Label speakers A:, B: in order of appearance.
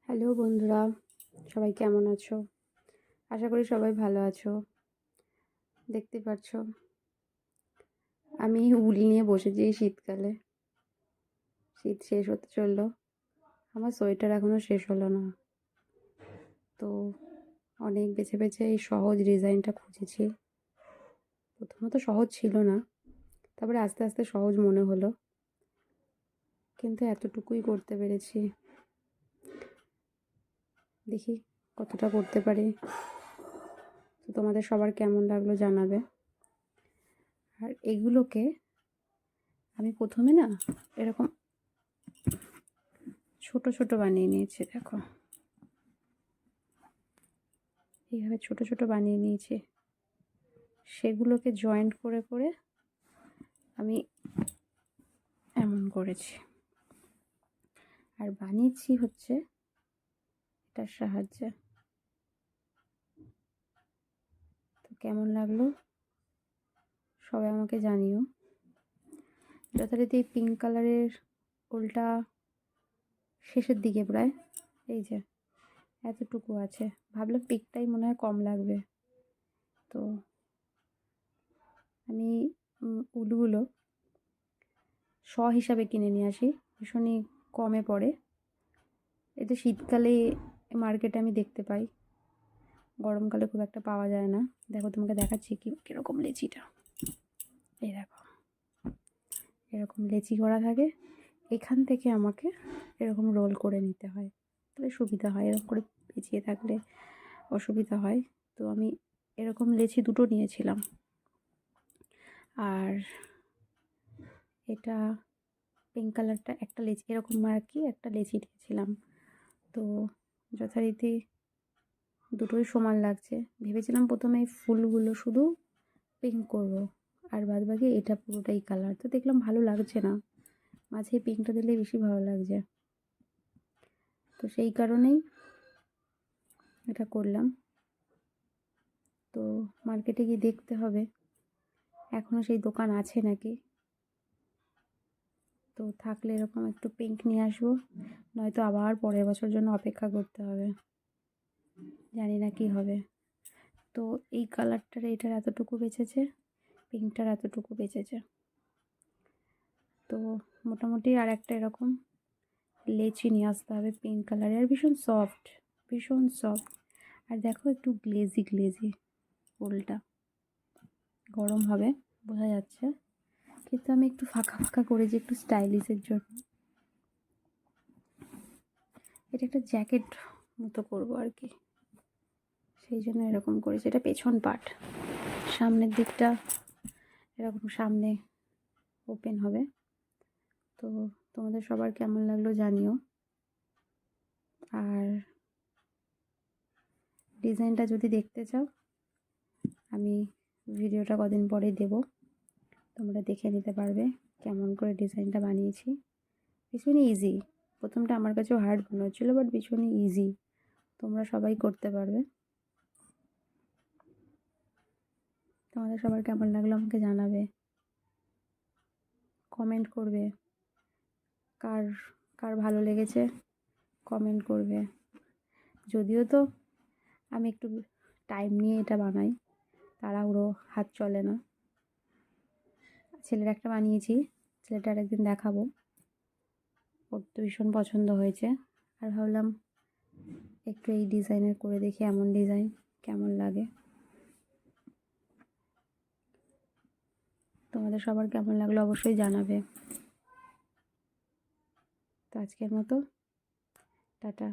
A: Hello বন্ধুরা, সবাই কেমন আছো? আশা করি সবাই ভালো আছো। দেখতে পাচ্ছ আমি উল নিয়ে বসেছি এই শীতকালে। শীত শেষ হতে চললো, আমার সোয়েটার এখনও শেষ হলো না। তো অনেক বেছে বেছে এই সহজ ডিজাইনটা খুঁজেছি। প্রথমত সহজ ছিল না, তারপরে আস্তে আস্তে সহজ মনে হলো, কিন্তু এতটুকুই করতে পেরেছি। দেখি কতটা করতে পারি। তো তোমাদের সবার কেমন লাগলো জানাবে। আর এগুলোকে আমি প্রথমে না এরকম ছোট ছোট বানিয়ে নিয়েছি। দেখো, এইভাবে ছোট ছোট বানিয়ে নিয়েছি। সেগুলোকে জয়েন্ট করে করে আমি এমন করেছি, আর বানিয়েছি হচ্ছে এটার সাহায্যে। তো কেমন লাগলো সবাই আমাকে জানিও। যথারীতি পিঙ্ক কালারের উলটা শেষের দিকে প্রায়, এই যে এতটুকু আছে। ভাবলাম পিকটাই মনে হয় কম লাগবে, তো আমি উলগুলো হিসাবে কিনে নিয়ে আসি, ভীষণই কমে পড়ে। এটা শীতকালে মার্কেটে আমি দেখতে পাই, গরমকালে খুব একটা পাওয়া যায় না। দেখো তোমাকে দেখাচ্ছি কীরকম লেচিটা। এই দেখো, এরকম লেচি করা থাকে। এখান থেকে আমাকে এরকম রোল করে নিতে হয়, তাহলে সুবিধা হয়। এরকম করে পেঁচিয়ে থাকলে অসুবিধা হয়। তো আমি এরকম লেচি দুটো নিয়েছিলাম, আর এটা পিঙ্ক কালারটা একটা লেচি, এরকম আর কি একটা লেচি নিয়েছিলাম। তো যথারীতি দুটোই সমান লাগছে। ভেবেছিলাম প্রথমে এই ফুলগুলো শুধু পিঙ্ক করবো, আর বাদ বাকি এটা পুরোটাই কালার। তো দেখলাম ভালো লাগছে না, মাঝে পিঙ্কটা দিলে বেশি ভালো লাগছে। তো সেই কারণেই এটা করলাম। তো মার্কেটে গিয়ে দেখতে হবে এখনও সেই দোকান আছে নাকি। তো থাকলে এরকম একটু পিঙ্ক নিয়ে আসবো, নয়তো আবার পরের বছর জন্য অপেক্ষা করতে হবে, জানি না কি হবে। তো এই কালারটার এটার এতটুকু বেঁচেছে, পিঙ্কটার এতটুকু বেঁচেছে। তো মোটামুটি আর একটা এরকম লেচি নিয়ে আসতে হবে পিঙ্ক কালারের, আর ভীষণ সফট, ভীষণ সফট। আর দেখো একটু গ্লেজি গ্লেজি উলটা, গরম হবে বোঝা যাচ্ছে, কিন্তু আমি একটু ফাঁকা ফাঁকা করেছি একটু স্টাইলিশের জন্য। এটা একটা জ্যাকেট মতো করবো আর কি, সেই জন্য এরকম করেছি। এটা পেছন পার্ট, সামনের দিকটা এরকম সামনে ওপেন হবে। তো তোমাদের সবার কেমন লাগলো জানিও। আর ডিজাইনটা যদি দেখতে চাও, আমি ভিডিওটা কদিন পরে দেব, তোমরা দেখে নিতে পারবে কেমন করে ডিজাইনটা বানিয়েছি। ভীষণই ইজি, প্রথমটা আমার কাছেও হার্ড মনে হচ্ছিলো, বাট ভীষণই ইজি, তোমরা সবাই করতে পারবে। তোমাদের সবার কেমন লাগলো আমাকে জানাবে, কমেন্ট করবে। কার কার ভালো লেগেছে কমেন্ট করবে। যদিও তো আমি একটু টাইম নিয়ে এটা বানাই, তাড়াহুড়ো হাত চলে না। ছেলের একটা বানিয়েছি, ছেলেটার একদিন দেখাবো, ওর তো ভীষণ পছন্দ হয়েছে। আর ভাবলাম একটু এই ডিজাইনের করে দেখি, এমন ডিজাইন কেমন লাগে। তোমাদের সবার কেমন লাগলো অবশ্যই জানাবে। তো আজকের মতো টাটা।